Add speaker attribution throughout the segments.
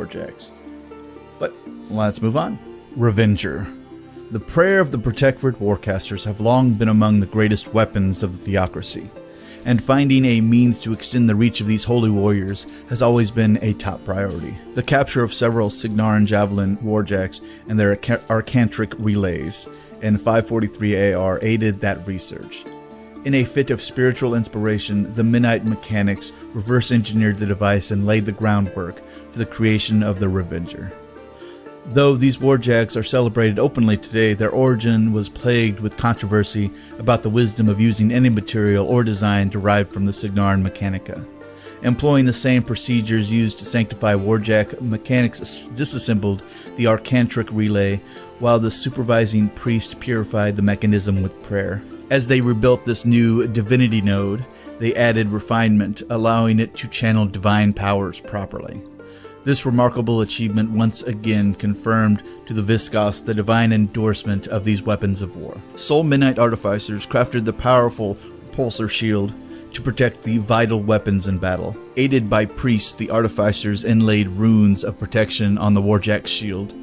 Speaker 1: warjacks. But let's move on. Revenger. The prayer of the Protectorate Warcasters have long been among the greatest weapons of the theocracy, and finding a means to extend the reach of these holy warriors has always been a top priority. The capture of several Signarin Javelin warjacks and their arcantric relays in 543 AR aided that research. In a fit of spiritual inspiration, the Midnight mechanics reverse-engineered the device and laid the groundwork for the creation of the Revenger. Though these warjacks are celebrated openly today, their origin was plagued with controversy about the wisdom of using any material or design derived from the Signarin Mechanica. Employing the same procedures used to sanctify warjack, mechanics disassembled the arcantric relay, while the supervising priest purified the mechanism with prayer. As they rebuilt this new divinity node, they added refinement, allowing it to channel divine powers properly. This remarkable achievement once again confirmed to the Viscos the divine endorsement of these weapons of war. Soul Midnight Artificers crafted the powerful Repulsor Shield to protect the vital weapons in battle. Aided by priests, the Artificers inlaid runes of protection on the warjack's shield.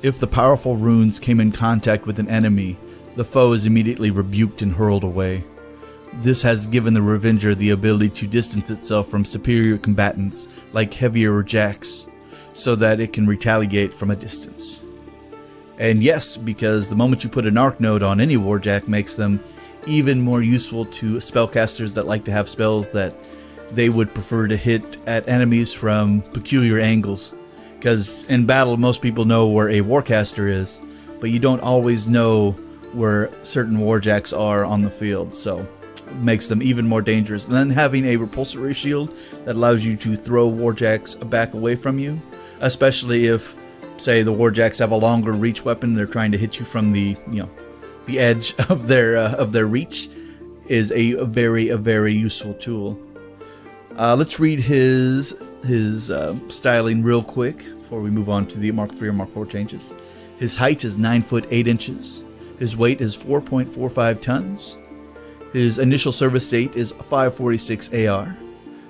Speaker 1: If the powerful runes came in contact with an enemy, the foe is immediately rebuked and hurled away. This has given the Revenger the ability to distance itself from superior combatants like heavier jacks, so that it can retaliate from a distance. And yes, because the moment you put an arc node on any warjack makes them even more useful to spellcasters that like to have spells that they would prefer to hit at enemies from peculiar angles. Because in battle, most people know where a Warcaster is, but you don't always know where certain warjacks are on the field, so makes them even more dangerous. And then having a repulsory shield that allows you to throw warjacks back away from you, especially if, say, the warjacks have a longer reach weapon, they're trying to hit you from the edge of their reach, is a very useful tool. Let's read his styling real quick before we move on to the Mark III or Mark IV changes. His height is 9 foot 8 inches. His weight is 4.45 tons. His initial service date is 546 AR.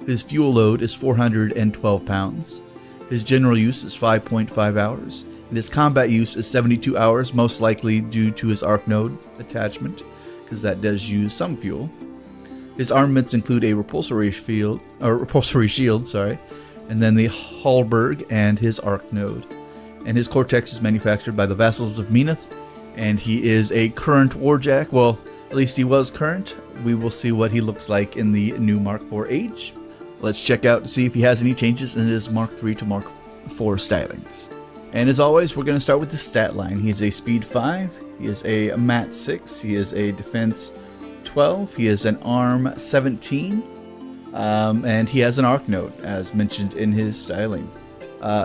Speaker 1: His fuel load is 412 pounds. His general use is 5.5 hours. And his combat use is 72 hours, most likely due to his arc node attachment, because that does use some fuel. His armaments include a repulsory shield, and then the halberd and his arc node. And his cortex is manufactured by the Vassals of Menoth, and he is a current warjack. Well, at least he was current. We will see what he looks like in the new Mark IV age. Let's check out to see if he has any changes in his Mark III to Mark IV stylings. And as always, we're going to start with the stat line. He is a speed 5, he is a mat 6, he is a defense 12, he is an arm 17, and he has an arc node, as mentioned in his styling.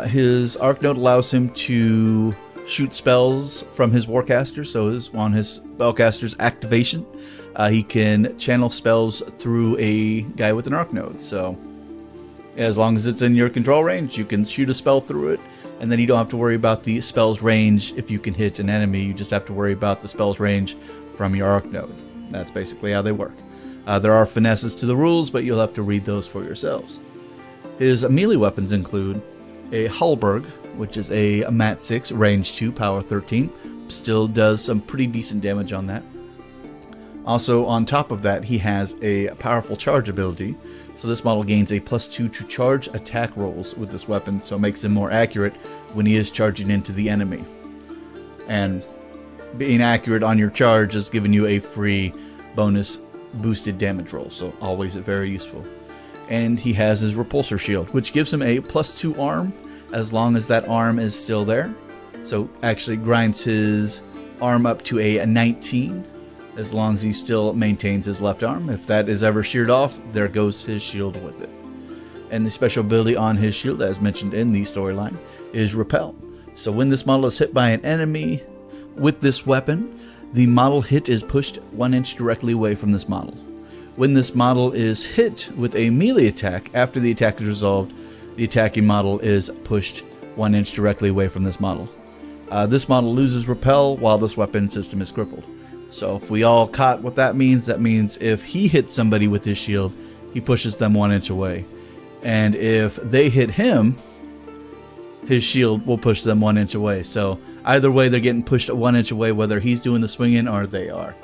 Speaker 1: His arc node allows him to shoot spells from his Warcaster, so on his spellcaster's activation, he can channel spells through a guy with an arc node. So as long as it's in your control range, you can shoot a spell through it, and then you don't have to worry about the spell's range if you can hit an enemy. You just have to worry about the spell's range from your arc node. That's basically how they work. There are finesses to the rules, but you'll have to read those for yourselves. His melee weapons include a halberd, which is a mat 6, range 2, power 13. Still does some pretty decent damage on that. Also, on top of that, he has a powerful charge ability. So this model gains a +2 to charge attack rolls with this weapon, so it makes him more accurate when he is charging into the enemy. And being accurate on your charge is giving you a free bonus boosted damage roll, so always very useful. And he has his repulsor shield, which gives him a +2 arm as long as that arm is still there. So actually grinds his arm up to a 19 as long as he still maintains his left arm. If that is ever sheared off, there goes his shield with it. And the special ability on his shield, as mentioned in the storyline, is repel. So when this model is hit by an enemy with this weapon, the model hit is pushed 1 inch directly away from this model. When this model is hit with a melee attack, after the attack is resolved, the attacking model is pushed 1 inch directly away from this model. This model loses repel while this weapon system is crippled. So if we all caught what that means if he hits somebody with his shield, he pushes them 1 inch away. And if they hit him, his shield will push them 1 inch away. So either way, they're getting pushed 1 inch away, whether he's doing the swinging or they are.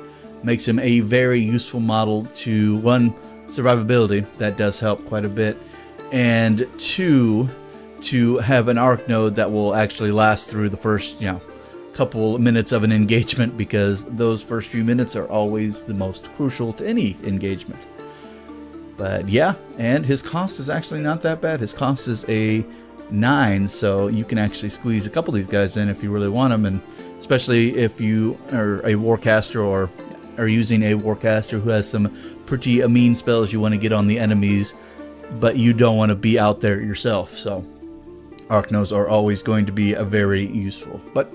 Speaker 1: Makes him a very useful model to, 1, survivability. That does help quite a bit. And 2, to have an arc node that will actually last through the first, couple minutes of an engagement, because those first few minutes are always the most crucial to any engagement. But yeah, and his cost is actually not that bad. His cost is a 9, so you can actually squeeze a couple of these guys in if you really want them, and especially if you are a Warcaster or are using a Warcaster who has some pretty mean spells you want to get on the enemies, but you don't want to be out there yourself. So arc nodes are always going to be very useful. But